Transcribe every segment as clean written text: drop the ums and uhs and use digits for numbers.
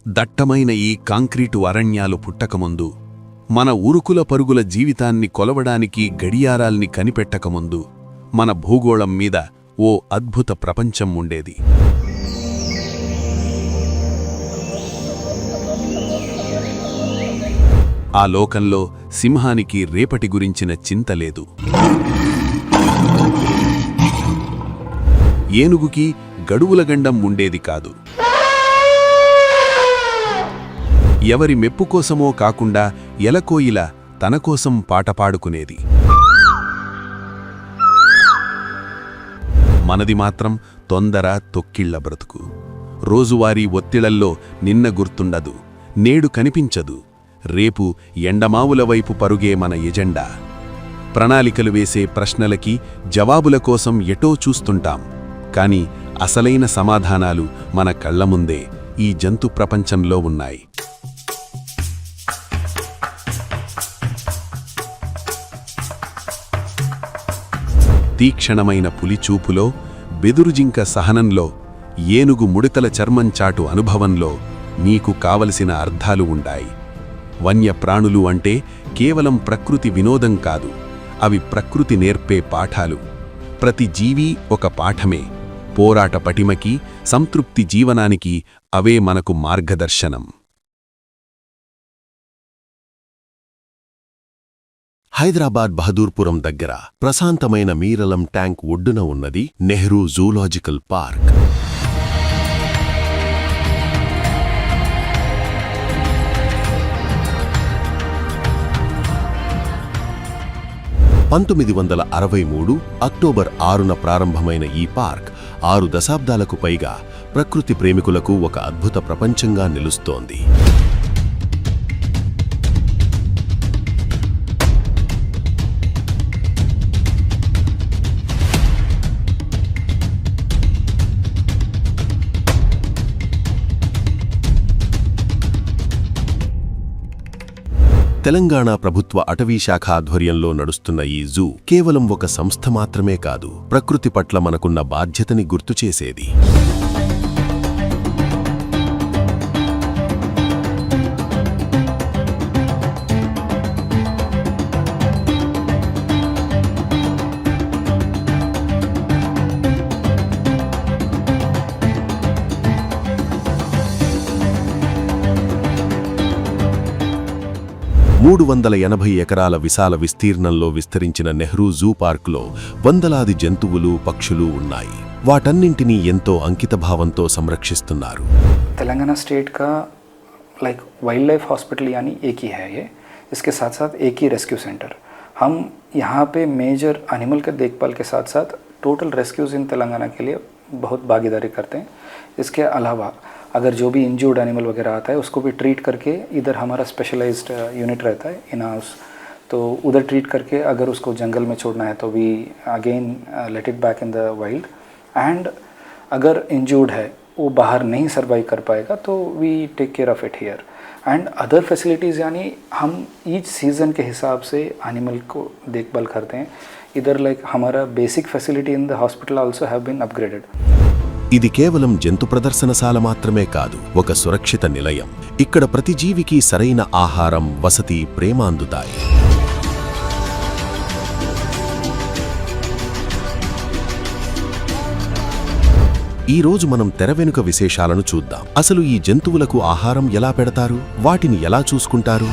దట్టమైన ఈ కాంక్రీటు అరణ్యాలు పుట్టకముందు, మన ఉరుకుల పరుగుల జీవితాన్ని కొలవడానికి గడియారాల్ని కనిపెట్టకముందు మన భూగోళం మీద ఓ అద్భుత ప్రపంచం ఉండేది. ఆ లోకంలో సింహానికి రేపటి గురించిన చింత లేదు. ఏనుగుకి గడువులగండం ఉండేది కాదు. ఎవరి మెప్పుకోసమో కాకుండా ఎలకోయిల తనకోసం పాట పాడుకునేది. మనది మాత్రం తొందర తొక్కిళ్ల బ్రతుకు. రోజువారీ ఒత్తిళ్లల్లో నిన్న గుర్తుండదు, నేడు కనిపించదు, రేపు ఎండమావుల వైపు పరుగే మన ఎజెండా. ప్రణాళికలు వేసే ప్రశ్నలకి జవాబుల కోసం ఎటో చూస్తుంటాం, కాని అసలైన సమాధానాలు మన కళ్లముందే ఈ జంతు ప్రపంచంలో ఉన్నాయి. తీక్షణమైన పులిచూపులో, బెదురుజింక సహనంలో, ఏనుగు ముడతల చర్మంచాటు అనుభవంలో నీకు కావలసిన అర్థాలు ఉండాయి. వన్యప్రాణులు అంటే కేవలం ప్రకృతి వినోదం కాదు, అవి ప్రకృతి నేర్పే పాఠాలు. ప్రతి జీవి ఒక పాఠమే. పోరాట పటిమకి, సంతృప్తి జీవనానికి అవే మనకు మార్గదర్శనం. హైదరాబాద్ బహదూర్పురం దగ్గర ప్రశాంతమైన మీరలం ట్యాంక్ ఒడ్డున ఉన్నది నెహ్రూ జూలాజికల్ పార్క్. అక్టోబర్ 6న ప్రారంభమైన ఈ పార్క్ 6 దశాబ్దాలకు పైగా ప్రకృతి ప్రేమికులకు ఒక అద్భుత ప్రపంచంగా నిలుస్తోంది. తెలంగాణ ప్రభుత్వ అటవీశాఖ ఆధ్వర్యంలో నడుస్తున్న ఈ జూ కేవలం ఒక సంస్థ మాత్రమే కాదు, ప్రకృతి పట్ల మనకున్న బాధ్యతని గుర్తుచేసేది. ఎకరాల విశాల విస్తీర్ణంలో విస్తరించిన నెహ్రూ జూ పార్కులో వందలాది జంతువులు, పక్షులు ఉన్నాయి. వాటన్నింటినీ ఎంతో అంకితభావంతో సంరక్షిస్తున్నారు. తెలంగాణ స్టేట్ కా लाइक वाइल्ड लाइफ हॉस्पिटल यानी एक ही है ये, इसके साथ साथ एक ही रेस्क्यू सेंटर. हम यहाँ पे मेजर एनिमल के देखभाल के साथ साथ टोटल रेस्क्यूज इन तेलंगाना के लिए बहुत भागीदारी करते हैं. इसके अलावा अगर जो भी इंजर्ड एनिमल वगैरह आता है उसको भी ट्रीट करके इधर हमारा स्पेशलाइज्ड यूनिट रहता है इन हाउस, तो उधर ट्रीट करके अगर उसको जंगल में छोड़ना है तो we again let it back in the wild. And अगर इंजर्ड है वो बाहर नहीं सर्वाइव कर पाएगा तो we take care of it here. And other facilities यानी हम ईच सीज़न के हिसाब से एनिमल को देखभाल करते हैं. इधर लाइक हमारा basic facility in the hospital also have been upgraded. ఇది కేవలం జంతు ప్రదర్శనశాల మాత్రమే కాదు, ఒక సురక్షిత నిలయం. ఇక్కడ ప్రతి జీవికి సరైన ఆహారం, వసతి, ప్రేమ అందుతాయి. ఈ రోజు మనం తెర వెనుక విశేషాలను చూద్దాం. అసలు ఈ జంతువులకు ఆహారం ఎలా పెడతారు, వాటిని ఎలా చూసుకుంటారు?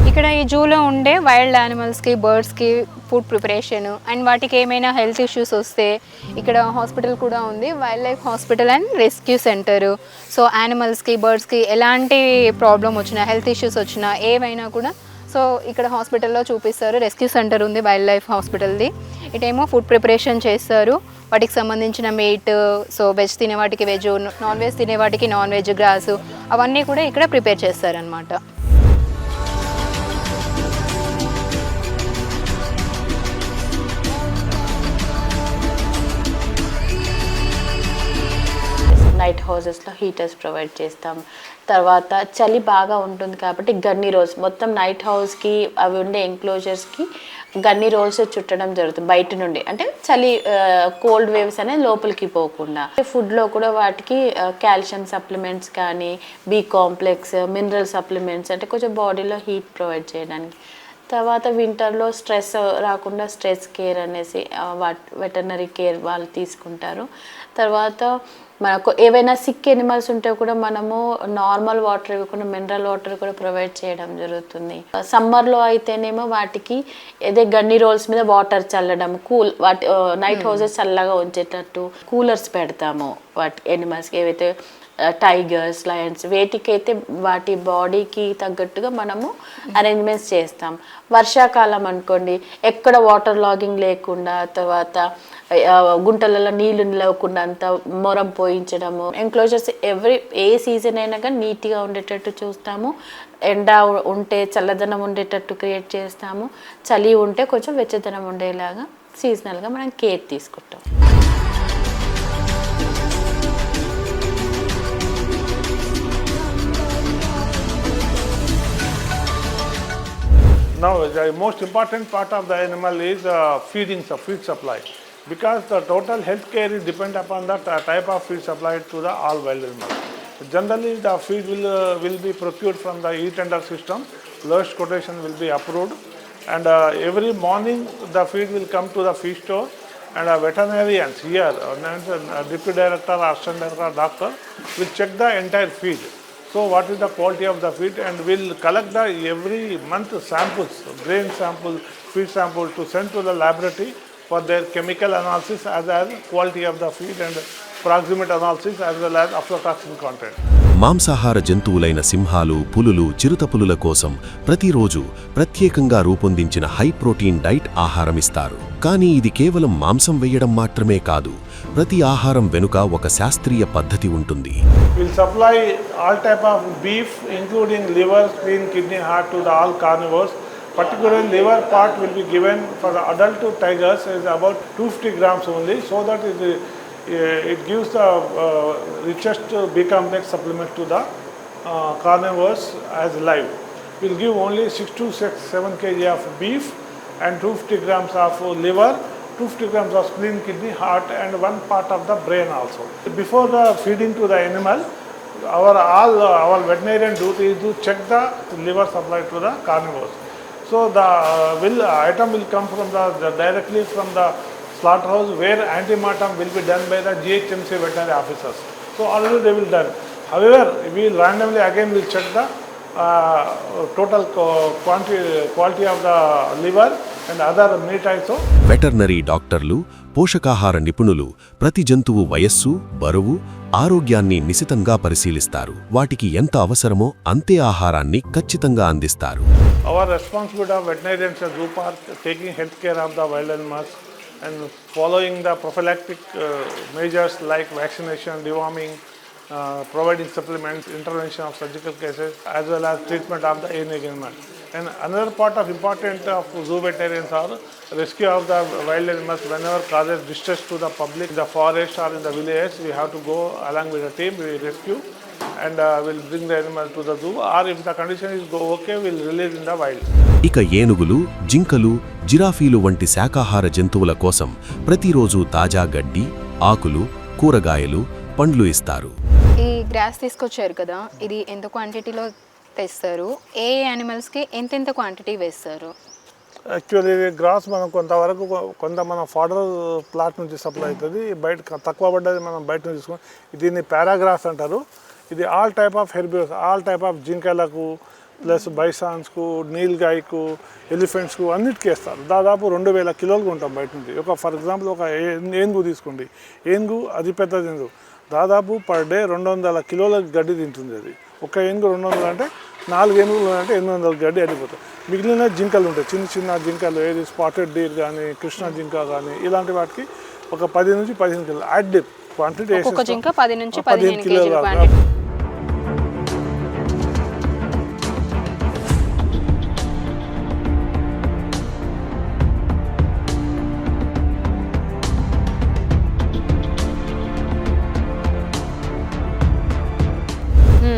ఇక్కడ ఈ జూలో ఉండే వైల్డ్ యానిమల్స్కి, బర్డ్స్కి ఫుడ్ ప్రిపరేషన్ అండ్ వాటికి ఏమైనా హెల్త్ ఇష్యూస్ వస్తే ఇక్కడ హాస్పిటల్ కూడా ఉంది, wild life hospital and rescue centre. So యానిమల్స్కి, బర్డ్స్కి ఎలాంటి ప్రాబ్లం వచ్చినా, హెల్త్ ఇష్యూస్ వచ్చినా, ఏవైనా కూడా సో ఇక్కడ హాస్పిటల్లో చూపిస్తారు. రెస్క్యూ సెంటర్ ఉంది వైల్డ్ లైఫ్ హాస్పిటల్ది. ఇటేమో ఫుడ్ ప్రిపరేషన్ చేస్తారు, వాటికి సంబంధించిన మీట్, సో వెజ్ తినే వాటికి వెజ్, నాన్ వెజ్ తినే వాటికి నాన్ వెజ్, గ్రాసు అవన్నీ కూడా ఇక్కడ ప్రిపేర్ చేస్తారనమాట. నైట్ హౌసెస్లో హీటర్స్ ప్రొవైడ్ చేస్తాం. తర్వాత చలి బాగా ఉంటుంది కాబట్టి గన్నీ రోజ్ మొత్తం నైట్ హౌస్కి అవి ఉండే ఎంక్లోజర్స్కి గన్ని రోల్స్ చుట్టడం జరుగుతుంది బయట నుండి, అంటే చలి కోల్డ్ వేవ్స్ అనేది లోపలికి పోకుండా. ఫుడ్లో కూడా వాటికి కాల్షియం సప్లిమెంట్స్ కానీ, బి కాంప్లెక్స్, మినరల్ సప్లిమెంట్స్ అంటే కొంచెం బాడీలో హీట్ ప్రొవైడ్ చేయడానికి. తర్వాత వింటర్లో స్ట్రెస్ రాకుండా స్ట్రెస్ కేర్ అనేసి వెటర్నరీ కేర్ వాళ్ళు తీసుకుంటారు. తర్వాత మనకు ఏవైనా సిక్ ఎనిమల్స్ ఉంటే కూడా మనము నార్మల్ వాటర్ ఇవ్వకుండా మినరల్ వాటర్ కూడా ప్రొవైడ్ చేయడం జరుగుతుంది. సమ్మర్లో అయితేనేమో వాటికి ఏదే గన్ని రోల్స్ మీద వాటర్ చల్లడం, వాటి నైట్ హౌసెస్ చల్లగా ఉంచేటట్టు కూలర్స్ పెడతాము వాటి ఎనిమల్స్కి. ఏవైతే టైగర్స్, లయన్స్ వేటికైతే వాటి బాడీకి తగ్గట్టుగా మనము అరేంజ్మెంట్స్ చేస్తాం. వర్షాకాలం అనుకోండి, ఎక్కడ వాటర్ లాగింగ్ లేకుండా, తర్వాత గుంటలలో నీళ్లు నిలవకుండా అంత మొరం పోయించడము. ఎంక్లోజర్స్ ఏ సీజన్ అయినా కానీ నీట్గా ఉండేటట్టు చూస్తాము. ఎండ ఉంటే చల్లదనం ఉండేటట్టు క్రియేట్ చేస్తాము. చలి ఉంటే కొంచెం వెచ్చదనం ఉండేలాగా సీజనల్గా మనం కేర్ తీసుకుంటాం. Now, the most important part of the animal is feed supply, because the total health care is depend upon the type of feed supplied to the all wild animals. Generally, the feed will be procured from the e-tender system. Lowest quotation will be approved, and every morning the feed will come to the feed store, and veterinarians here, deputy director, assistant director, doctor will check the entire feed. So what is the quality of the feed, and we'll collect the every month samples, grain sample, feed sample to send to the laboratory for their chemical analysis as well as quality of the feed and proximate analysis as well as aflatoxin content. మాంసాహార జంతువులైన సింహాలు, పులులు, చిరుతపులుల కోసం ప్రతిరోజు ప్రత్యేకంగా రూపొందించిన high protein diet ఆహారమిస్తారు. కానీ ఇది కేవలం మాంసం వేయడం మాత్రమే కాదు, ప్రతి ఆహారం వెనుక ఒక శాస్త్రీయ పద్ధతి ఉంటుంది. We'll supply all type of beef including liver, spleen, kidney, heart to the all carnivores. Particularly liver part will be given for the adult tigers is about 250 grams only, so that it gives the richest B complex supplement to the carnivores as live. We'll give only 6 to 7 kg of beef and 250 grams of liver, 250 grams of spleen, kidney, heart, and one part of the brain also. Before the feeding to the animal, our veterinarian duty is to check the liver supply to the carnivores. So the item will come from directly from the slaughterhouse, where antemortem will be done by the GHMC veterinary officers. So already they will done. However, we will randomly again will check the total quality of the liver and other meat also. Veterinary డాక్టర్లు, పోషకాహార నిపుణులు ప్రతి జంతువు వయస్సు, బరువు, ఆరోగ్యాన్ని నిశితంగా పరిశీలిస్తారు. వాటికి ఎంత అవసరమో అంతే ఆహారాన్ని ఖచ్చితంగా అందిస్తారు. Our responsibility of veterinarians at zoo park taking health care of the wild animals and following the prophylactic measures like vaccination, deworming, providing supplements, intervention of surgical cases, as well as treatment of the any animal. And another part of important of zoo veterinarians are rescue of the wild animals whenever causes distress to the public, in the forest or in the villages. We have to go along with the team, we rescue and we'll bring the animal to the zoo, or if the condition is okay, we'll release in the wild. ఇక ఏనుగులు, జింకలు, జిరాఫీలు వంటి శాకాహార జంతువుల కోసం ప్రతిరోజు తాజా గడ్డి, ఆకులు, కూరగాయలు, పండ్లు ఇస్తారు. ఈ గ్రాస్ తీసుకొచ్చారు కదా, ఇది ఎంత క్వాంటిటీలో తెస్తారు? ఏ యానిమల్స్కి ఎంతెంత క్వాంటిటీ వేస్తారు? యాక్చువల్లీ గ్రాస్ మనం కొంత మన ఫాడర్ ప్లాట్ నుంచి సప్లై అవుతుంది, బయట తక్కువ పడ్డది మనం బయట నుంచి తీసుకుని, దీన్ని పారాగ్రాస్ అంటారు. ఇది all type of herbivores, all type of జింకలకు ప్లస్ బైసాన్స్కు, నీల్గాయకు, ఎలిఫెంట్స్కు అన్నిటికీ వేస్తారు. దాదాపు 2000 కిలోలు ఉంటాం బయట నుంచి. ఫర్ ఎగ్జాంపుల్ ఒక ఏనుగు తీసుకోండి, ఏనుగు అది పెద్దది ఏనుగు, దాదాపు పర్ డే 200 కిలోల గడ్డి తింటుంది. అది ఒక ఏనుగు 200 అంటే 4 ఏనుగులు అంటే 800 గడ్డి అడిపోతాయి. మిగిలిన జింకలు ఉంటాయి, చిన్న చిన్న జింకలు, ఏది స్పాటెడ్ డీర్ కానీ, కృష్ణ జింక కానీ, ఇలాంటి వాటికి ఒక 10 నుంచి 15 కిలోలు యాడ్ క్వాంటిటీ, 15 కిలోలు.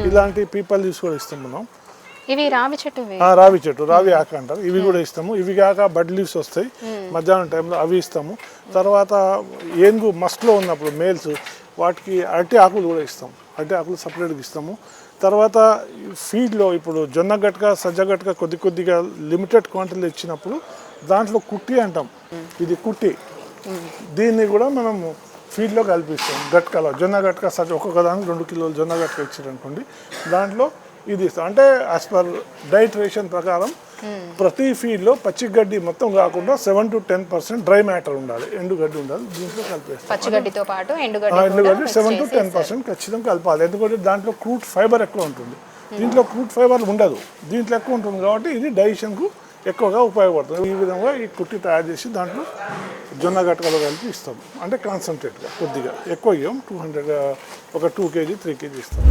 ఇలాంటి పీపల్ తీసుకొని ఇస్తాం మనం. ఇవి రావి చెట్టు రావి చెట్టు, రావి ఆకు అంటారు, ఇవి కూడా ఇస్తాము. ఇవి కాక బడ్ లీవ్స్ వస్తాయి మధ్యాహ్నం టైంలో, అవి ఇస్తాము. తర్వాత ఏనుగు మస్ట్లో ఉన్నప్పుడు మేల్స్ వాటికి అరటి ఆకులు కూడా ఇస్తాము, అరటి ఆకులు సపరేట్గా ఇస్తాము. తర్వాత ఫీడ్లో ఇప్పుడు జొన్న గట్క, సజ్జ గట్క కొద్దిగా లిమిటెడ్ క్వాంటిటీలో ఇచ్చినప్పుడు దాంట్లో కుట్టి అంటాం, ఇది కుట్టి, దీన్ని కూడా మనము ఫీడ్లో కల్పిస్తాం. గట్కలో జొన్న గట్క సజ్జ ఒక్కొక్క దానికి 2 కిలోలు జొన్న గట్క ఇచ్చారనుకోండి, దాంట్లో ఇది ఇస్తాం. అంటే యాజ్ పర్ డైట్ రేషన్ ప్రకారం ప్రతి ఫీడ్లో పచ్చి గడ్డి మొత్తం కాకుండా 7 to 10% డ్రై మ్యాటర్ ఉండాలి, ఎండుగడ్డి ఉండాలి, దీంట్లో కలిపేస్తాం. పచ్చిగడ్డితో పాటు ఎండుగడ్డి 7 to 10% ఖచ్చితంగా కలపాలి. ఎందుకంటే దాంట్లో క్రూడ్ ఫైబర్ ఎక్కువ ఉంటుంది, దీంట్లో క్రూడ్ ఫైబర్ ఉండదు, దీంట్లో ఎక్కువ ఉంటుంది కాబట్టి ఇది డైజెషన్కు ఎక్కువగా ఉపయోగపడుతుంది. ఈ విధంగా ఈ కుట్టి తయారు చేసి దాంట్లో జొన్న గట్కలో కలిపి ఇస్తాం. అంటే కాన్సన్ట్రేట్గా కొద్దిగా ఎక్కువ ఇవ్వం, 200 ఒక 2 kg 3 kg ఇస్తాం.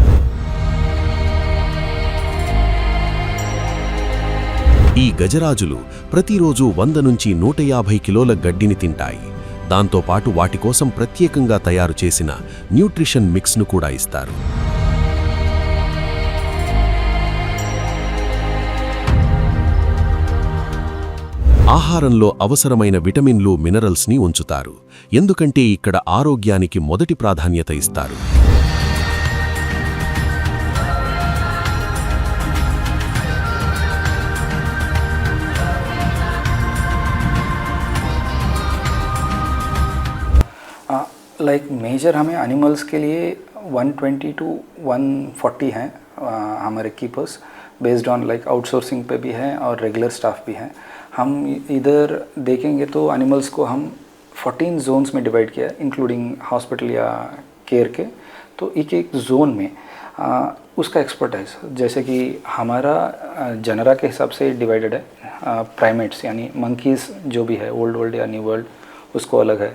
ఈ గజరాజులు ప్రతిరోజు 100 నుంచి 150 కిలోల గడ్డిని తింటాయి. దాంతోపాటు వాటి కోసం ప్రత్యేకంగా తయారు చేసిన న్యూట్రిషన్ మిక్స్ను కూడా ఇస్తారు. ఆహారంలో అవసరమైన విటమిన్లు, మినరల్స్ని ఉంచుతారు. ఎందుకంటే ఇక్కడ ఆరోగ్యానికి మొదటి ప్రాధాన్యత ఇస్తారు. लाइक मेजर हमें एनिमल्स के लिए 120 to 140 हैं हमारे keepers, based on like outsourcing पे भी हैं और रेगुलर स्टाफ भी हैं. हम इधर देखेंगे तो एनिमल्स को हम 14 जोन्स में डिवाइड किया है, इंक्लूडिंग हॉस्पिटल या केयर के. तो एक जोन में उसका एक्सपर्टाइज, जैसे कि हमारा जनरा के हिसाब से डिवाइडेड है. प्राइमेट्स यानी मंकीज़ जो भी है, ओल्ड या न्यू वर्ल्ड, उसको अलग है.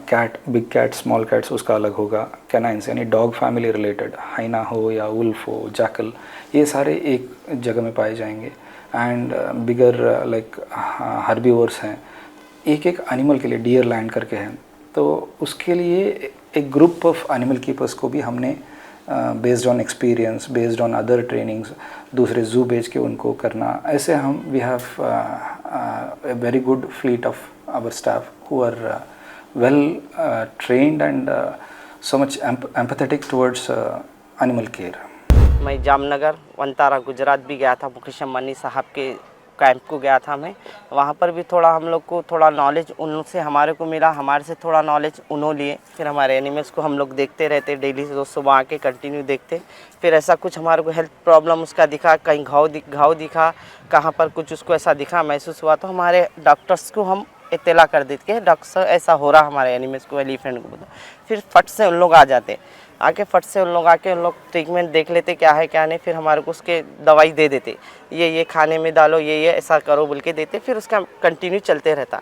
Cat, big cat, small cats उसका अलग होगा. कैनाइंस यानी डॉग फैमिली रिलेटेड, हाइना हो या वुल्फ हो, जैकल, ये सारे एक जगह में पाए जाएंगे. एंड बिगर लाइक हर्बीवर्स हैं, एक एनिमल के लिए, डियर लैंड करके हैं, तो उसके लिए एक ग्रुप ऑफ एनिमल कीपर्स को भी हमने based on experience, based on other trainings, दूसरे जू बेच के उनको करना. ऐसे हम we have a very good fleet of our staff who are well trained and so much empathetic towards animal care. मैं जामनगर वनतारा गुजरात भी गया था, मुकेश अम्बानी साहब के कैंप को गया था मैं. वहाँ पर भी थोड़ा हम लोग को थोड़ा नॉलेज उनसे हमारे को मिला, हमारे से थोड़ा नॉलेज उन्होंने लिए. फिर हमारे एनिमल्स को हम लोग देखते रहते डेली, रोज सुबह आके कंटिन्यू देखते. फिर ऐसा कुछ हमारे को हेल्थ प्रॉब्लम उसका दिखा, कहीं घाव दिखा, कहाँ पर कुछ उसको ऐसा दिखा, महसूस हुआ, तो हमारे डॉक्टर्स को हम इत्तला कर देते कि डॉक्टर साहब ऐसा हो रहा हमारे एनिमल्स को, एलिफेंट को. फिर फट से उन लोग आ जाते, आके फट से उन लोग आके उन लोग ट्रीटमेंट देख लेते क्या है क्या नहीं. फिर हमारे को उसके दवाई दे देते, ये खाने में डालो, ये ऐसा करो बोल के देते. फिर उसका कंटिन्यू चलते रहता.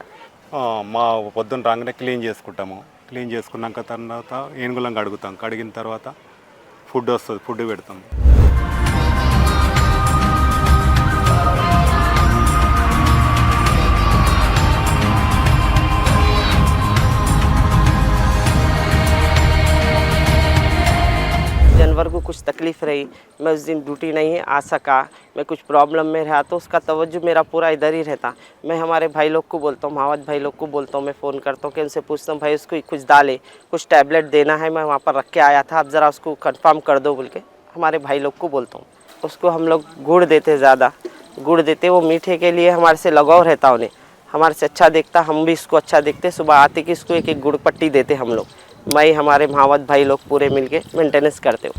మా పొద్దున్న రాగానే క్లీన్ చేసుకుంటాము. క్లీన్ చేసుకున్నాక తర్వాత ఏనుగులను కడుగుతాం. కడిగిన తర్వాత ఫుడ్ వస్తుంది, ఫుడ్ పెడతాం. जानवर को कुछ तकलीफ़ रही, मैं उस दिन ड्यूटी नहीं आ सका, मैं कुछ प्रॉब्लम में रहा, तो उसका तवज्जो मेरा पूरा इधर ही रहता. मैं हमारे भाई लोग को बोलता हूँ, महावत भाई लोग को बोलता हूँ, मैं फ़ोन करता हूँ कि उनसे पूछता हूँ भाई उसको कुछ डाले, कुछ टैबलेट देना है, मैं वहाँ पर रख के आया था, अब ज़रा उसको कंफर्म कर दो बोल के हमारे भाई लोग को बोलता हूँ. उसको हम लोग गुड़ देते, ज़्यादा गुड़ देते. वो मीठे के लिए हमारे से लगाव रहता उन्हें, हमारे से अच्छा देखता, हम भी इसको अच्छा देखते. सुबह आते कि इसको एक गुड़ पट्टी देते हम लोग, मैं हमारे महावत भाई लोग पूरे मिलके मेंटेनेंस करते हो.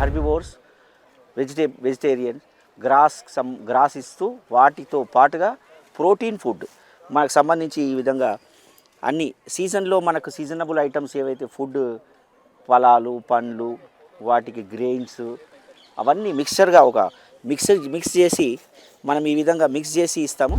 హర్బివోర్స్, వెజిటేరియన్, గ్రాస్ ఇస్తూ వాటితో పాటుగా ప్రోటీన్ ఫుడ్ మనకు సంబంధించి ఈ విధంగా అన్ని సీజన్లో మనకు సీజనబుల్ ఐటమ్స్ ఏవైతే ఫుడ్, ఫలాలు, పండ్లు, వాటికి గ్రెయిన్స్, అవన్నీ మిక్స్చర్గా ఒక మిక్స్ చేసి మనం ఈ విధంగా మిక్స్ చేసి ఇస్తాము.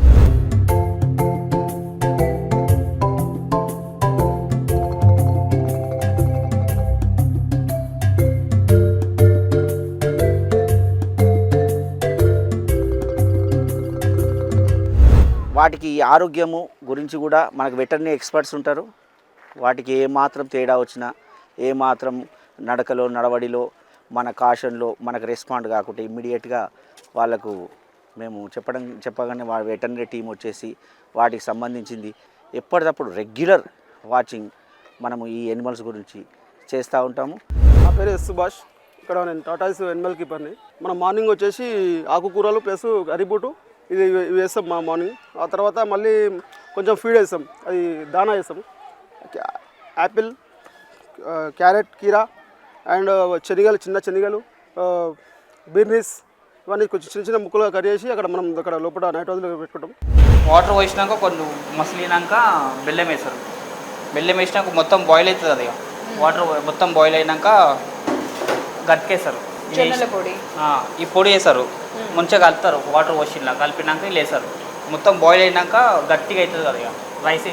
వాటికి ఆరోగ్యము గురించి కూడా మనకు వెటర్నరీ ఎక్స్పర్ట్స్ ఉంటారు. వాటికి ఏమాత్రం తేడా వచ్చినా, ఏమాత్రం నడకలో నడవడిలో మన కాషన్లో మనకు రెస్పాండ్ కాకుండా ఇమ్మీడియట్గా వాళ్ళకు మేము చెప్పగానే వాళ్ళ వెటర్నరీ టీం వచ్చేసి వాటికి సంబంధించింది ఎప్పటికప్పుడు రెగ్యులర్ వాచింగ్ మనము ఈ ఎనిమల్స్ గురించి చేస్తూ ఉంటాము. నా పేరు ఎస్ సుభాష్. ఇక్కడ నేను టాటాయిస్ ఎనిమల్ కీపర్ని. మనం మార్నింగ్ వచ్చేసి ఆకుకూరలు ప్లస్ అరిబూటు ఇది వేస్తాం మా మార్నింగ్. ఆ తర్వాత మళ్ళీ కొంచెం ఫీడ్ వేస్తాం, అది దానా వేస్తాం. యాపిల్, క్యారెట్, కీరా అండ్ శనగలు, చిన్న శనగలు, బీర్నీస్ ఇవన్నీ కొంచెం చిన్న చిన్న ముక్కలుగా కట్ చేసి మనం అక్కడ లోపల నైట్ రోజులు పెట్టుకుంటాం. వాటర్ పోసినాక కొన్ని మసిలినాక బెల్లం వేస్తారు. బెల్లం వేసినాక మొత్తం బాయిల్ అవుతుంది. అది వాటర్ మొత్తం బాయిల్ అయినాక గట్కేస్తారు. ఈ పొడి వేస్తారు, మంచిగా కలుపుతారు. వాటర్ పోసినా కలిపినాక వీళ్ళు వేస్తారు. మొత్తం బాయిల్ అయినాక గట్టిగా అవుతుంది. అది రైస్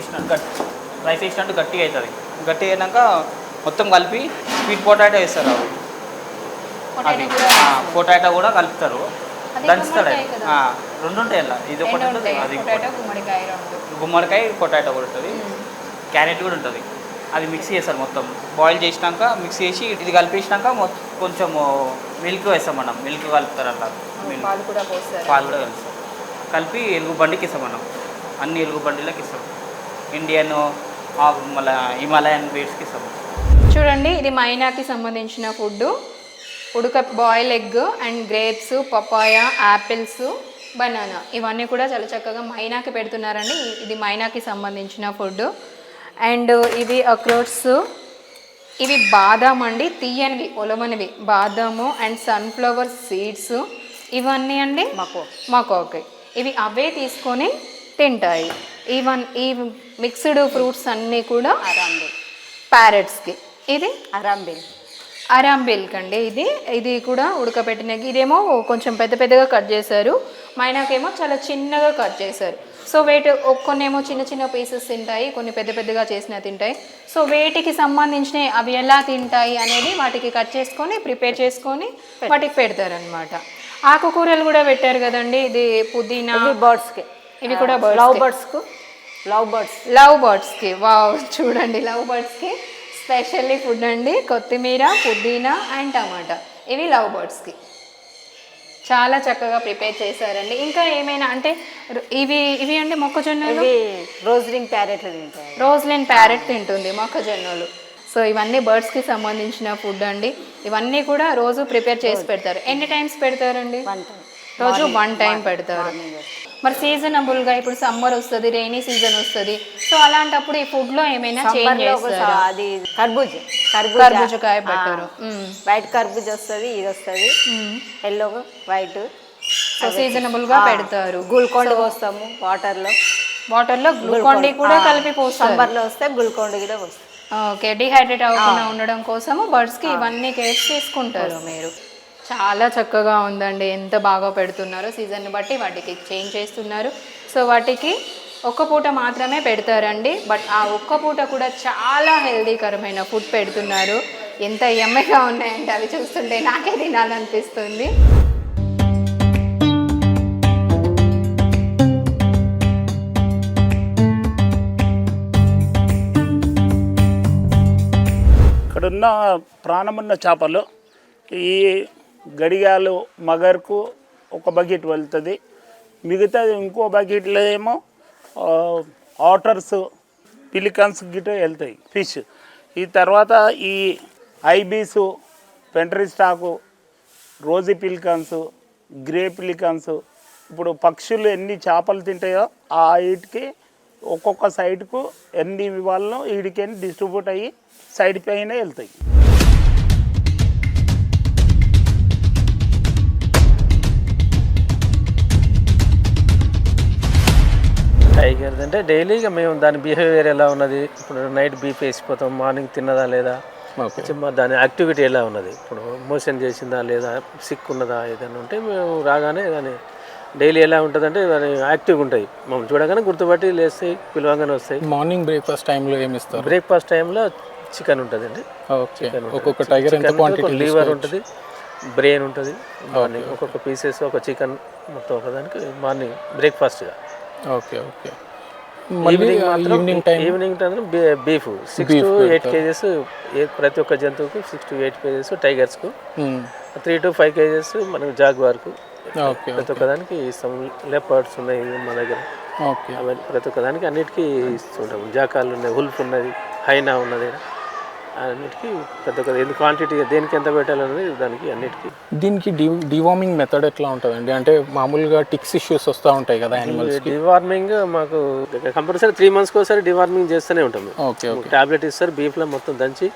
వేసినట్టు గట్టిగా అవుతుంది. గట్టిగా అయినాక మొత్తం కలిపి స్వీట్ పొటాటో వేస్తారు. అది పొటాటో కూడా కలుపుతారు, దంచుతాడు. రెండు ఉంటాయి అలా. ఇది ఒకటి ఉంటుంది, అది గుమ్మడికాయ పొటాటో కూడా ఉంటుంది, క్యారెట్ కూడా ఉంటుంది. అది మిక్స్ చేస్తారు. మొత్తం బాయిల్ చేసినాక మిక్స్ చేసి ఇది కలిపేసినాక కొంచెం మిల్క్ వేస్తాం. మనం మిల్క్ కలుపుతారు అలా. పాలు కూడా కలుపుతాం. కలిపి ఎలుగు బండికి ఇస్తాం. మనం అన్ని ఎలుగు బండిలోకి ఇస్తాం. ఇండియన్ మళ్ళీ హిమాలయన్ బ్రీడ్స్కి ఇస్తాం. చూడండి, ఇది మైనాకి సంబంధించిన food. Boil egg and grapes, papaya, apples, banana ఇవన్నీ కూడా చాలా చక్కగా మైనాకి పెడుతున్నారండి. ఇది మైనాకి సంబంధించిన ఫుడ్. అండ్ ఇవి అక్రోట్స్, ఇవి బాదాం అండి, తీయనివి ఒలవనివి బాదాము అండ్ సన్ఫ్లవర్ సీడ్స్ ఇవన్నీ అండి మకోకే. ఇవి అవే తీసుకొని తింటాయి. ఈ మిక్స్డ్ ఫ్రూట్స్ అన్నీ కూడా ప్యారెట్స్కి. ఇది అరాంబిల్క్ అండి. ఇది కూడా ఉడకబెట్టిన. ఇదేమో కొంచెం పెద్దగా కట్ చేశారు, మైనాకేమో చాలా చిన్నగా కట్ చేశారు. సో కొన్ని ఏమో చిన్న చిన్న పీసెస్ తింటాయి, కొన్ని పెద్దగా చేసిన తింటాయి. సో వేటికి సంబంధించినవి అవి ఎలా తింటాయి అనేది వాటికి కట్ చేసుకొని ప్రిపేర్ చేసుకొని వాటికి పెడతారనమాట. ఆకుకూరలు కూడా పెట్టారు కదండి. ఇది పుదీనా, బర్డ్స్కి. ఇవి కూడా లవ్ బర్డ్స్కి. వావ్, చూడండి, లవ్ బర్డ్స్కి స్పెషల్లీ ఫుడ్ అండి. కొత్తిమీర, పుదీనా అండ్ టమాటా, ఇవి లవ్ బర్డ్స్కి చాలా చక్కగా ప్రిపేర్ చేశారండి. ఇంకా ఏమైనా అంటే ఇవి అంటే మొక్కజొన్నలు, రోజ్లిన్ ప్యారెట్ తింటుంది మొక్కజొన్నలు. సో ఇవన్నీ బర్డ్స్కి సంబంధించిన ఫుడ్ అండి. ఇవన్నీ కూడా రోజు ప్రిపేర్ చేసి పెడతారు. ఎన్ని టైమ్స్ పెడతారండి? రోజు 1 టైం పెడతారు. మరి సీజనబుల్గా ఇప్పుడు సమ్మర్ వస్తుంది, రెయినీ సీజన్ వస్తుంది. సో అలాంటప్పుడు ఈ ఫుడ్లో ఏమైనా చేంజ్ చేస్తారా? అది కర్బూజకాయ పెట్టారు. వైట్ కర్బూజ వస్తుంది, ఇది వస్తుంది ఎల్లో వైట్. సో సీజనబుల్గా పెడతారు. గ్లూకోండ్ పోస్తాము వాటర్లో గ్లూకోండ్ కూడా కలిపి పోస్తాం. సమ్మర్లో వస్తే గ్లూకోండ్ కూడా పోస్తాం. ఓకే, డిహైడ్రేట్ అవ్వకుండా ఉండడం కోసము బర్డ్స్కి ఇవన్నీ కేర్ తీసుకుంటారు మీరు. చాలా చక్కగా ఉందండి. ఎంత బాగా పెడుతున్నారో, సీజన్ని బట్టి వాటికి చేంజ్ చేస్తున్నారు. సో వాటికి ఒక్క పూట మాత్రమే పెడతారండి. బట్ ఆ ఒక్క పూట కూడా చాలా హెల్దీకరమైన ఫుడ్ పెడుతున్నారు. ఎంత యమ్మీగా ఉన్నాయంటే అవి చూస్తుంటే నాకే తినాలనిపిస్తుంది. ఇక్కడున్న ప్రాణమున్న చేపలు ఈ గడియాలు మగర్కు ఒక బకెట్ వెళ్తుంది. మిగతా ఇంకో బకెట్లో ఏమో ఆటర్స్, పిలికన్స్ గిట వెళ్తాయి ఫిష్. ఈ తర్వాత ఈ ఐబీసు, పెంట్రీ స్టాకు, రోజీ పిలికన్స్, గ్రే పిలికన్స్, ఇప్పుడు పక్షులు ఎన్ని చేపలు తింటాయో ఆ వీటికి ఒక్కొక్క సైడ్కు ఎన్ని ఇవ్వాలనో వీడికి డిస్ట్రిబ్యూట్ అయ్యి సైడ్ పైన వెళ్తాయి. టైగర్ అంటే డైలీగా మేము దాని బిహేవియర్ ఎలా ఉన్నది, ఇప్పుడు నైట్ బీప్ వేసిపోతాం, మార్నింగ్ తిన్నదా లేదా, దాని యాక్టివిటీ ఎలా ఉన్నది, ఇప్పుడు మోషన్ చేసిందా లేదా, సిక్ ఉన్నదా ఏదైనా ఉంటే మేము రాగానే దాని డైలీ ఎలా ఉంటుంది అంటే దాని యాక్టివ్గా ఉంటాయి. మనం చూడగానే గుర్తుపట్టి లేస్తాయి, పిలవగానే వస్తాయి. మార్నింగ్ బ్రేక్ఫాస్ట్ టైంలో ఏమి ఇస్తారు? బ్రేక్ఫాస్ట్ టైంలో చికెన్ ఉంటుందండి. చికెన్ ఒక్కొక్క టైగర్ ఎంత క్వాంటిటీ? లివర్ ఉంటుంది, బ్రెయిన్ ఉంటుంది, మార్నింగ్ ఒక్కొక్క పీసెస్ ఒక చికెన్ మొత్తం ఒకదానికి మార్నింగ్ బ్రేక్ఫాస్ట్గా. Okay okay. మళ్ళీ evening time beef 6 to 8 kgs ప్రతి ఒక్క జంతువుకు 6 to 8 కేజెస్, టైగర్స్కు 3 to 5 కేజెస్ మనకు జాగ్వార్కు ప్రతి ఒక్కదానికి ఇస్తాం. లెపర్డ్స్ ఉన్నాయి మా దగ్గర, అవన్నీ ప్రతి ఒక్కదానికి అన్నిటికీ ఇస్తుంటాం. జాకాలు ఉన్నాయి, ఉల్ఫ్ ఉన్నది, హైనా ఉన్నది, అన్నిటికీ ప్రతి ఒక్క ఎందుకు క్వాంటిటీ దేనికి ఎంత పెట్టాలనేది దానికి అన్నిటికీ. దీనికి డివార్మింగ్ మెథడ్ ఎట్లా ఉంటుందండి? అంటే మామూలుగా టిక్స్ ఇష్యూస్ వస్తూ ఉంటాయి కదా యానిమల్స్కి. డివార్మింగ్ మాకు కంపల్సరీ 3 months ఒకసారి డివార్మింగ్ చేస్తూనే ఉంటాం. టాబ్లెట్ ఇస్తారు, బీఫ్లో మొత్తం దంచి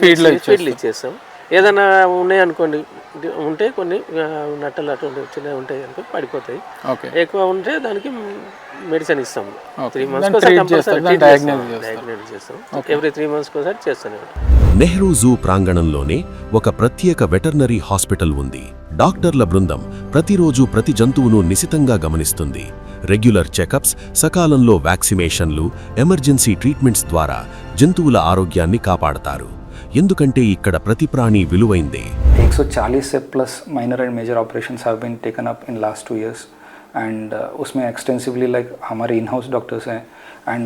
ఫీడ్లో ఇచ్చేస్తాం. ఏదైనా ఉన్నాయనుకోండి, ఉంటే కొన్ని నట్టలు అటు చిన్నవి ఉంటాయి అనుకో పడిపోతాయి. ఎక్కువ ఉంటే దానికి మెడిసిన్ ఇస్తాం. 3 months డయాగ్నోస్ చేస్తాం. ఎవ్రీ 3 months ఒకసారి చేస్తూనే ఉంటాం. నెహ్రూ జూ ప్రాంగణంలోనే ఒక ప్రత్యేక వెటర్నరీ హాస్పిటల్ ఉంది. డాక్టర్ల బృందం ప్రతిరోజు ప్రతి జంతువును నిశితంగా గమనిస్తుంది. రెగ్యులర్ చెకప్స్, సకాలంలో వ్యాక్సినేషన్లు, ఎమర్జెన్సీ ట్రీట్మెంట్స్ ద్వారా జంతువుల ఆరోగ్యాన్ని కాపాడతారు. ఎందుకంటే ఇక్కడ ప్రతి ప్రాణి విలువైందే. 140 से plus minor and major operations have been taken up in last 2 years and उसमें एक्सटेंसिवली लाइक हमारे इन हाउस डॉक्टर्स हैं. एंड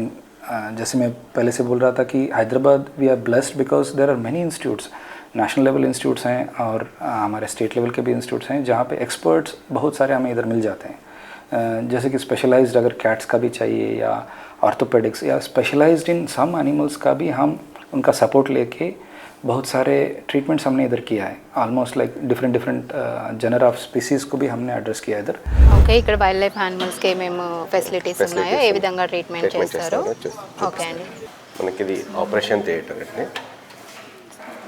जैसे मैं पहले से बोल रहा था कि Hyderabad we are blessed because there are many institutes, national level institutes हैं और हमारे स्टेट लेवल के भी इंस्टीट्यूट्स हैं जहाँ पे एक्सपर्ट्स बहुत सारे हमें इधर मिल जाते हैं. जैसे कि स्पेशलाइज्ड अगर कैट्स का भी चाहिए या ऑर्थोपेडिक्स या स्पेशलाइज्ड इन सम एनिमल्स का भी हम उनका सपोर्ट लेके बहुत सारे ट्रीटमेंट्स हमने इधर किया है. Almost like different genre of species को भी हमने एड्रेस किया इधर. ఓకే, ఇక్కడ వైల్డ్ లైఫ్ యానిమల్స్ కి మేము ఫెసిలిటీస్ ఉన్నాయో ఏ విధంగా ట్రీట్మెంట్ చేస్తారో? ఓకే అండి, మనకి ఇది ఆపరేషన్ థియేటర్ అండి.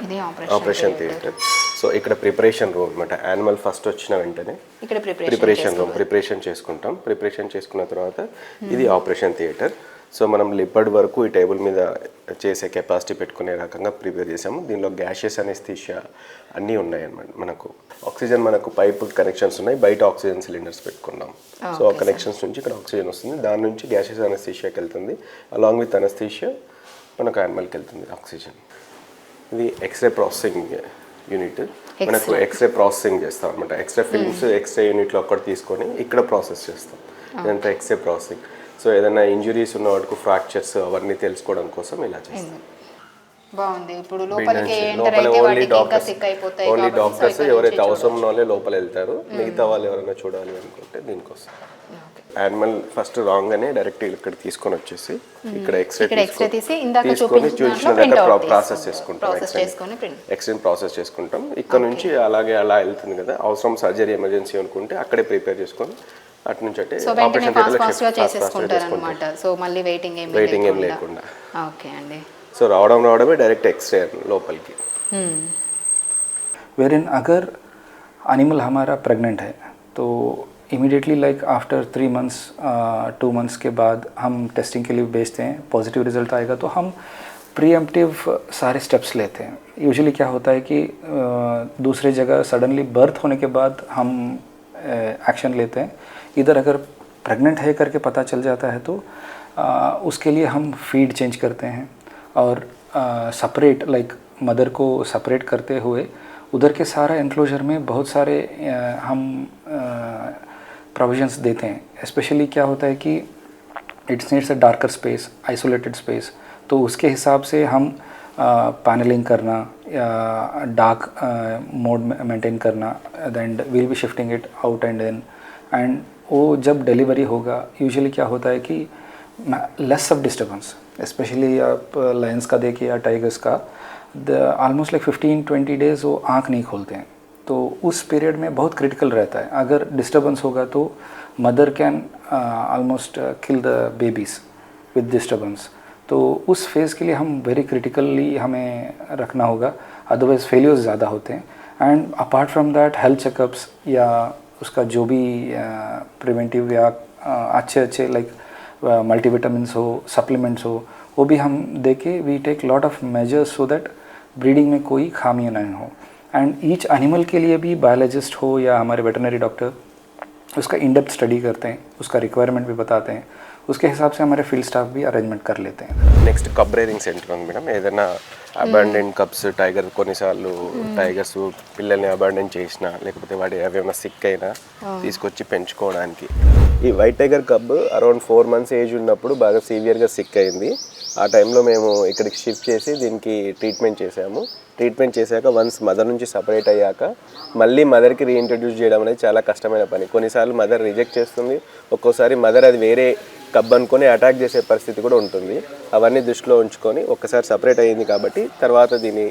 ఇది ఆపరేషన్ థియేటర్. సో ఇక్కడ ప్రిపరేషన్ రూమ్ అనమాట. యానిమల్ ఫస్ట్ వచ్చిన వెంటనే ఇక్కడ ప్రిపరేషన్ రూమ్ ప్రిపరేషన్ చేసుకుంటాం. ప్రిపరేషన్ చేసుకున్న తర్వాత ఇది ఆపరేషన్ థియేటర్. సో మనం లిపర్డ్ వరకు ఈ టేబుల్ మీద చేసే కెపాసిటీ పెట్టుకునే రకంగా ప్రిపేర్ చేసాము. దీనిలో గ్యాషెస్ అనెస్థీషియా అన్నీ ఉన్నాయన్నమాట. మనకు ఆక్సిజన్ మనకు పైప్ కనెక్షన్స్ ఉన్నాయి, బయట ఆక్సిజన్ సిలిండర్స్ పెట్టుకున్నాం. సో ఆ కనెక్షన్స్ నుంచి ఇక్కడ ఆక్సిజన్ వస్తుంది, దాని నుంచి గ్యాషెస్ అనెస్థీషియాకి వెళ్తుంది. అలాంగ్ విత్ అనెస్థీషియా మనకు యానిమల్కి వెళ్తుంది ఆక్సిజన్. ఇది ఎక్స్రే ప్రాసెసింగ్ యూనిట్. మనకు ఎక్స్రే ప్రాసెసింగ్ చేస్తాం అనమాట. ఎక్స్రే ఫిల్మ్స్ ఎక్స్రే యూనిట్లో ఒక్కటి తీసుకొని ఇక్కడ ప్రాసెస్ చేస్తాం. ఇదంతా ఎక్స్రే ప్రాసెసింగ్. సో ఏదైనా ఇంజురీస్ ఉన్న వాటికి ఫ్రాక్చర్స్ అవన్నీ తెలుసుకోవడం కోసం ఇలా చేస్తాం. బాగుంది. ఇప్పుడు లోపలికి ఎంటర్ అయితే వాటికి ఇంకా సిక్ అయిపోతాయి. ఓన్లీ డాక్టర్స్ ఎవరైతే అవసరం ఉన్న వాళ్ళే లోపల వెళ్తారు. మిగతా వాళ్ళు ఎవరైనా చూడాలి అనుకుంటే దీనికోసం యానిమల్ ఫస్ట్ రాగానే డైరెక్ట్ ఇక్కడ తీసుకొని వచ్చేసి ఇక్కడ ఎక్స్రే తీసుకొని చూసిన దగ్గర ప్రాసెస్ చేసుకుంటాం. ఎక్స్రే ప్రాసెస్ చేసుకుంటాం. ఇక్కడ నుంచి అలాగే అలా వెళ్తుంది కదా. అవసరం సర్జరీ ఎమర్జెన్సీ అనుకుంటే అక్కడే ప్రిపేర్ చేసుకొని అటు నుంచి అంటే ఆపరేషన్ చేసుకుంటారన్నమాట. సో మళ్ళీ వెయిటింగ్ ఏం లేకుండా. ఓకే అండి. సో రావడమే డైరెక్ట్ ఎక్స్రే లోపలికి. वेरिन अगर एनिमल हमारा प्रेग्नेंट है तो immediately like after 3 months 2 months के बाद हम टेस्टिंग के लिए भेजते हैं. पॉजिटिव रिजल्ट आएगा तो हम प्रीएम्प्टिव सारे स्टेप्स लेते हैं. यूजुअली क्या होता है कि दूसरी जगह सडनली बर्थ होने के बाद हम एक्शन लेते हैं. इधर अगर प्रेग्नेंट है करके पता चल जाता है तो उसके लिए हम फीड चेंज करते हैं और सेपरेट लाइक मदर को सेपरेट करते हुए उधर के सारा एनक्लोजर में बहुत सारे हम प्रोविजंस देते हैं. स्पेशली क्या होता है कि it's needs a darker space, isolated space. तो उसके हिसाब से हम पैनलिंग करना या डार्क मोड मेंटेन करना, then will be shifting it out and in. And वो जब डिलीवरी होगा यूजुअली क्या होता है कि लेस ऑफ डिस्टर्बेंस, स्पेशली आप लायंस का देखिए या टाइगर्स का, ऑलमोस्ट लाइक 15-20 डेज वो आँख नहीं खोलते हैं. तो उस पीरियड में बहुत क्रिटिकल रहता है. अगर डिस्टर्बेंस होगा तो mother can almost kill the babies with disturbance. तो उस फेज़ के लिए हम वेरी क्रिटिकली हमें रखना होगा, अदरवाइज़ फेलियर्स ज़्यादा होते हैं. And apart from that health checkups या उसका जो भी प्रिवेंटिव या अच्छे लाइक मल्टीविटामिन्स हो, सप्लीमेंट्स हो, वो भी हम दे के we take lot of measures so that breeding में कोई खामियां नहीं हो. एंड ईच एनिमल के लिए भी बायोलॉजिस्ट हो या हमारे वेटरनरी डॉक्टर उसका इन डेप्थ स्टडी करते हैं, उसका रिक्वायरमेंट भी बताते हैं. उसके हिसाब से हमारे फील्ड स्टाफ भी अरेंजमेंट कर लेते हैं. నెక్స్ట్ కప్ రేరింగ్ సెంటర్ ఉంది మేడం. ఏదైనా అబాండెంట్ కప్స్ టైగర్ కొన్నిసార్లు టైగర్స్ పిల్లల్ని అబాండెంట్ చేసినా లేకపోతే వాటి ఏమైనా సిక్ అయినా తీసుకొచ్చి పెంచుకోవడానికి ఈ white tiger cub around 4 months age ఉన్నప్పుడు బాగా సివియర్గా సిక్ అయింది. ఆ టైంలో మేము ఇక్కడికి షిఫ్ట్ చేసి దీనికి ట్రీట్మెంట్ చేసాము. ట్రీట్మెంట్ చేశాక వన్స్ మదర్ నుంచి సపరేట్ అయ్యాక మళ్ళీ మదర్కి రీఇంట్రడ్యూస్ చేయడం అనేది చాలా కష్టమైన పని. కొన్నిసార్లు మదర్ రిజెక్ట్ చేస్తుంది, ఒక్కోసారి మదర్ అది వేరే కబ్ అనుకొని అటాక్ చేసే పరిస్థితి కూడా ఉంటుంది. అవన్నీ దృష్టిలో ఉంచుకొని ఒక్కసారి సపరేట్ అయ్యింది కాబట్టి తర్వాత దీన్ని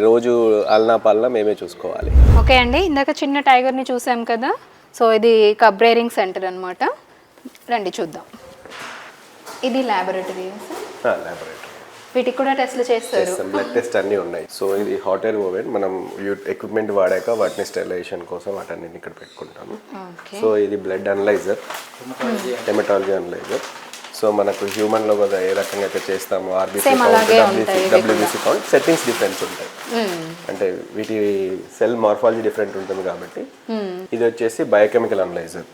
రోజు అల్నా పాలనా మేమే చూసుకోవాలి. ఓకే అండి, ఇందాక చిన్న టైగర్ని చూసాం కదా, సో ఇది కబ్ రేరింగ్ సెంటర్ అనమాట. రండి చూద్దాం. ఇది ల్యాబొరేటరీ. ల్యాబొరేటరీ వీటికి కూడా టెస్ట్లు చేస్తారు. బ్లడ్ టెస్ట్ అన్నీ ఉన్నాయి. సో ఇది హాట్ ఎయిర్ ఓవెన్. మనం ఎక్విప్మెంట్ వాడాక వాటిని స్టెరిలైజేషన్ కోసం వాటన్నిటిని ఇక్కడ పెట్టుకుంటాము. సో ఇది blood analyser, haematology analyser. So మనకు హ్యూమన్లో కూడా ఏ రకంగా అయితే చేస్తాము RBC count, WBC count, settings difference ఉంటాయి. అంటే వీటి సెల్ మార్ఫాలజీ డిఫరెంట్ ఉంటుంది కాబట్టి. ఇది వచ్చేసి బయోకెమికల్ అనలైజర్.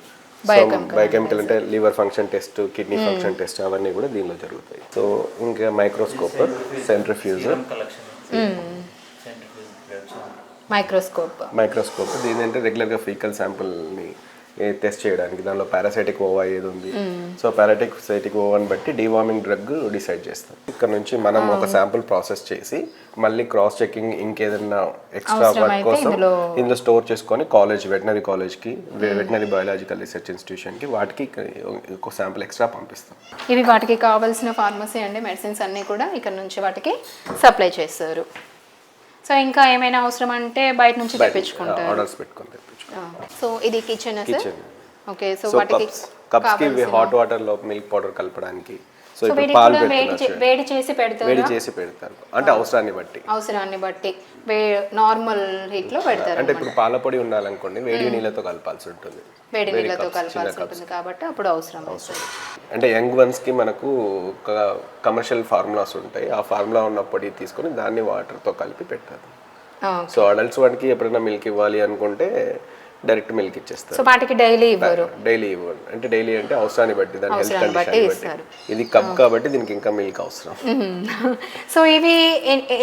బయోకెమికల్ అంటే liver function test, kidney function test అవన్నీ కూడా దీనిలో జరుగుతాయి. సో ఇంకా మైక్రోస్కోపర్, సెంట్రిఫ్యూజర్, మైక్రోస్కోప్ దీని అంటే రెగ్యులర్గా ఫీకల్ శాంపుల్ని టెస్ట్ చేయడానికి. దానిలో పారాసైటిక్ ఓవా ఏది ఉంది, సో పారాసైటిక్ ఓవాని బట్టి డివార్మింగ్ డ్రగ్ డిసైడ్ చేస్తాం. ఇక్కడ నుంచి మనం ఒక శాంపుల్ ప్రాసెస్ చేసి మళ్ళీ క్రాస్ చెకింగ్ ఇంకేదైనా ఎక్స్ట్రా వర్క్ కోసం ఇందులో స్టోర్ చేసుకొని వెటనరీ కాలేజ్కి, వెటనరీ బయాలజికల్ రీసెర్చ్ ఇన్స్టిట్యూషన్కి వాటికి ఒక శాంపుల్ ఎక్స్ట్రా పంపిస్తాం. ఇవి వాటికి కావాల్సిన ఫార్మసీ అండి, మెడిసిన్స్ అన్నీ కూడా ఇక్కడ నుంచి వాటికి సప్లై చేస్తారు. సో ఇంకా ఏమైనా అవసరం అంటే బయట నుంచి తెప్పించుకుంటారు, ఆర్డర్స్ పెట్టుకొని తెప్పించుకుంటాం. సో ఇది కిచెన్. ఓకే, సో వాటికి కప్స్కి హాట్ వాటర్లో మిల్క్ పౌడర్ కలపడానికి. సో ఇప్పుడు పాలు వేడి చేసి పెడతారు అంటే అవసరాన్ని బట్టి నార్మల్ హీట్ లో పెడతారు. అంటే ఇప్పుడు పాల పొడి ఉండాలనుకోండి వేడి నీళ్ళతో కలపాల్సి ఉంటుంది, కాబట్టి అప్పుడు అవసరం. అంటే యంగ్ వన్స్ కి మనకు కమర్షియల్ ఫార్ములాస్ ఉంటాయి, ఆ ఫార్ములా ఉన్న పొడి తీసుకొని దాన్ని వాటర్తో కలిపి పెట్టారు. సో అడల్ట్స్ వాటికి ఎప్పుడైనా మిల్క్ ఇవ్వాలి అనుకుంటే డైరెక్ట్ మిల్క్ ఇచ్చేస్తారు. సో వాటికి డైలీ ఇవ్వరు అంటే డైలీ అంటే అవసరాన్ని బట్టి, దాని హెల్త్ కండిషన్ బట్టి. ఇది కప్ కాబట్టి దీనికి ఇంకా మిల్క్ అవసరం. సో ఇవి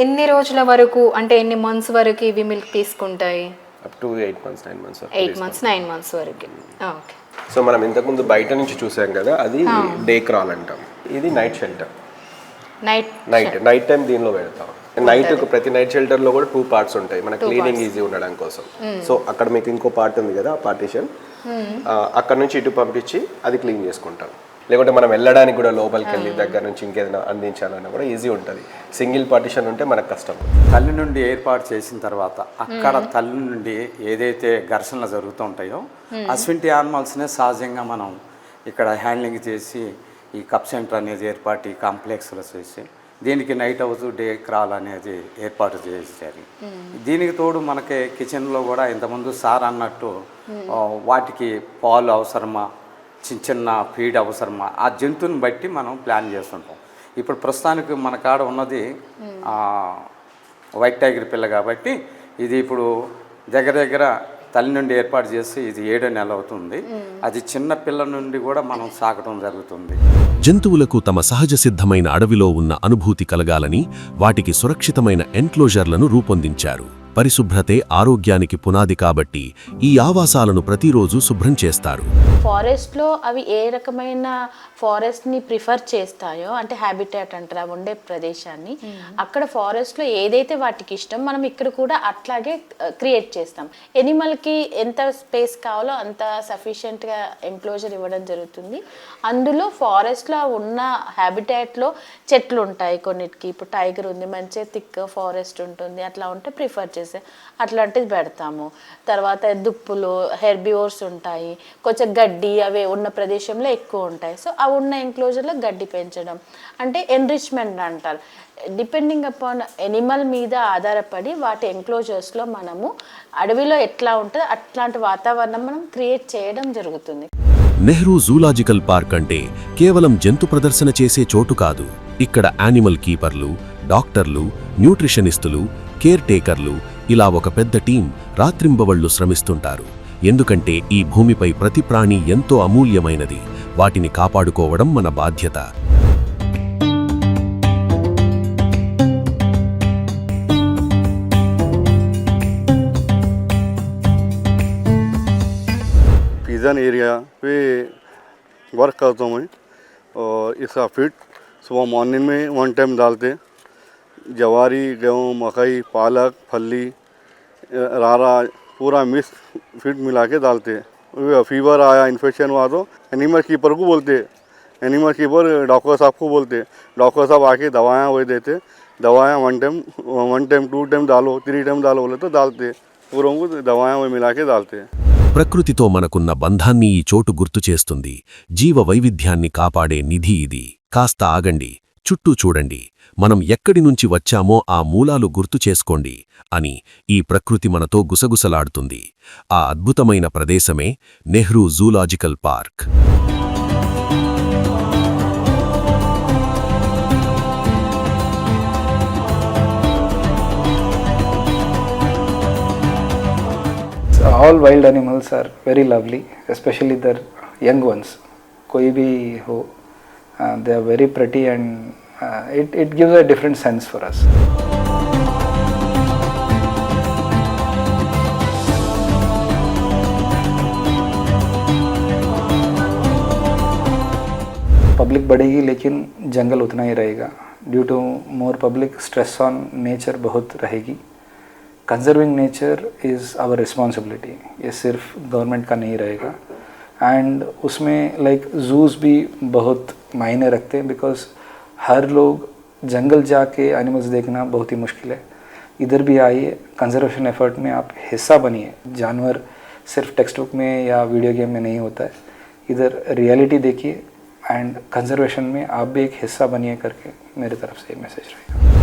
ఎన్ని రోజుల వరకు, అంటే ఎన్ని మంత్స్ వరకు ఇవి మిల్క్ తీసుకుంటాయి? అప్ టు 8 months 9 months వరకు. ఓకే. సో మనం ఇంతకుముందు బయట నుంచి చూసాం కదా, అది డే క్రాల్ అంటాం. ఇది నైట్ షెల్టర్. నైట్ టైం దీనిలో పెడతాం. ప్రతి నైట్ షెల్టర్ లో కూడా 2 parts ఉంటాయి, మన క్లీనింగ్ ఈజీ ఉండడం కోసం. సో అక్కడ మీకు ఇంకో పార్ట్ ఉంది కదా, పార్టీషన్, అక్కడ నుంచి ఇటు పంపించి అది క్లీన్ చేసుకుంటాం. లేకుంటే మనం వెళ్ళడానికి కూడా లోపలికి వెళ్ళి దగ్గర నుంచి ఇంకేదైనా అందించాలన్నా కూడా ఈజీ ఉంటుంది. సింగిల్ పార్టీషన్ ఉంటే మనకు కష్టం. తల్లి నుండి ఏర్పాటు చేసిన తర్వాత అక్కడ తల్లి నుండి ఏదైతే ఘర్షణలు జరుగుతూ ఉంటాయో అటువంటి యానిమల్స్నే సహజంగా మనం ఇక్కడ హ్యాండ్లింగ్ చేసి ఈ కప్ సెంటర్ అనేది ఏర్పాటు కాంప్లెక్స్లో చేసి దీనికి నైట్ హౌస్, డే క్రాల్ అనేది ఏర్పాటు చేశారు. దీనికి తోడు మనకి కిచెన్లో కూడా ఇంతకుముందు సార్ అన్నట్టు వాటికి పాలు అవసరమా, చిన్న ఫీడ్ అవసరమా, ఆ జంతువుని బట్టి మనం ప్లాన్ చేస్తుంటాం. ఇప్పుడు ప్రస్తుతానికి మన కాడ ఉన్నది వైట్ టైగర్ పిల్ల కాబట్టి ఇది ఇప్పుడు దగ్గర తల్లి నుండి ఏర్పాటు చేసి ఇది 7వ నెల అవుతుంది. అది చిన్న పిల్ల నుండి కూడా మనం సాకడం జరుగుతుంది. జంతువులకు తమ సహజ సిద్ధమైన అడవిలో ఉన్న అనుభూతి కలగాలని వాటికి సురక్షితమైన ఎన్క్లోజర్లను రూపొందించారు. పరిశుభ్రతే ఆరోగ్యానికి పునాది కాబట్టి ఈ ఆవాసాలను ప్రతిరోజు శుభ్రం చేస్తారు. ఫారెస్ట్లో అవి ఏ రకమైన ఫారెస్ట్ని ప్రిఫర్ చేస్తాయో, అంటే హ్యాబిటాట్ అంటారు అవి ఉండే ప్రదేశాన్ని, అక్కడ ఫారెస్ట్లో ఏదైతే వాటికి ఇష్టం మనం ఇక్కడ కూడా అట్లాగే క్రియేట్ చేస్తాం. ఎనిమల్కి ఎంత స్పేస్ కావాలో అంత సఫిషియెంట్గా ఎంక్లోజర్ ఇవ్వడం జరుగుతుంది. అందులో ఫారెస్ట్లో ఉన్న హ్యాబిటాట్లో చెట్లు ఉంటాయి కొన్నిటికి. ఇప్పుడు టైగర్ ఉంది, మంచిగా థిక్ ఫారెస్ట్ ఉంటుంది, అట్లా ఉంటే ప్రిఫర్ చేస్తాం. అట్లాంటిది పెడతాము. తర్వాత దుప్పులు, హెర్బివోర్స్ ఉంటాయి, కొంచెం గడ్డి అవి ఉన్న ప్రదేశంలో ఎక్కువ ఉంటాయి. సో అవి ఉన్న ఎంక్లోజర్లో గడ్డి పెంచడం అంటే ఎన్రిచ్మెంట్ అంటారు. డిపెండింగ్ అపాన్ ఎనిమల్ మీద ఆధారపడి వాటి ఎంక్లోజర్స్లో మనము అడవిలో ఎట్లా ఉంటుందో అట్లాంటి వాతావరణం మనం క్రియేట్ చేయడం జరుగుతుంది. నెహ్రూ జూలాజికల్ పార్క్ అంటే కేవలం జంతు ప్రదర్శన చేసే చోటు కాదు. ఇక్కడ యానిమల్ కీపర్లు, డాక్టర్లు, న్యూట్రిషనిస్టులు, కేర్ టేకర్లు ఇలా ఒక పెద్ద టీం రాత్రింబవళ్లు శ్రమిస్తుంటారు. ఎందుకంటే ఈ భూమిపై ప్రతి ప్రాణి ఎంతో అమూల్యమైనది. వాటిని కాపాడుకోవడం మన బాధ్యత. पिजन एरिया पे वर्क करता हूँ मैं। और इसका फीड सुबह मॉर्निंग में 1 टाइम डालते, जवारी, गेहूँ, मकई, पालक, फली, रारा पूरा मिक्स फीड मिला के डालते। फीवर आया, इन्फेक्शन हुआ तो एनिमल कीपर को बोलते, एनिमल कीपर डॉक्टर साहब को बोलते, डॉक्टर साहब आके दवाएं वही देते, दवाएं 1 टाइम 2 टाइम डालो, 3 टाइम डालो बोले तो डालते, पूरों को दवाएं वही मिला के डालते। ప్రకృతితో మనకున్న బంధాన్ని ఈ చోటు గుర్తు చేస్తుంది. జీవ వైవిధ్యాన్ని కాపాడే నిధి ఇది. కాస్త ఆగండి, చుట్టూ చూడండి, మనం ఎక్కడి నుంచి వచ్చామో ఆ మూలాలు గుర్తు చేసుకోండి అని ఈ ప్రకృతి మనతో గుసగుసలాడుతుంది. ఆ అద్భుతమైన ప్రదేశమే Nehru zoological park. All wild animals are very lovely, especially the young ones. कोई भी हो, they are very pretty and it gives a different sense for us. Public बढ़ेगी लेकिन जंगल उतना ही रहेगा. Due to more public, stress on nature बहुत रहेगी. Conserving nature is our responsibility. ये सिर्फ गवर्नमेंट का नहीं रहेगा. एंड उसमें लाइक जूस भी बहुत मायने रखते हैं, बिकॉज हर लोग जंगल जाके एनिमल्स देखना बहुत ही मुश्किल है. इधर भी आइए, कंजर्वेशन एफर्ट में आप हिस्सा बनिए. जानवर सिर्फ टेक्स्ट बुक में या वीडियो गेम में नहीं होता है, इधर रियलिटी देखिए एंड कंजर्वेशन में आप भी एक हिस्सा बनिए करके मेरी तरफ से ये मैसेज रहेगा.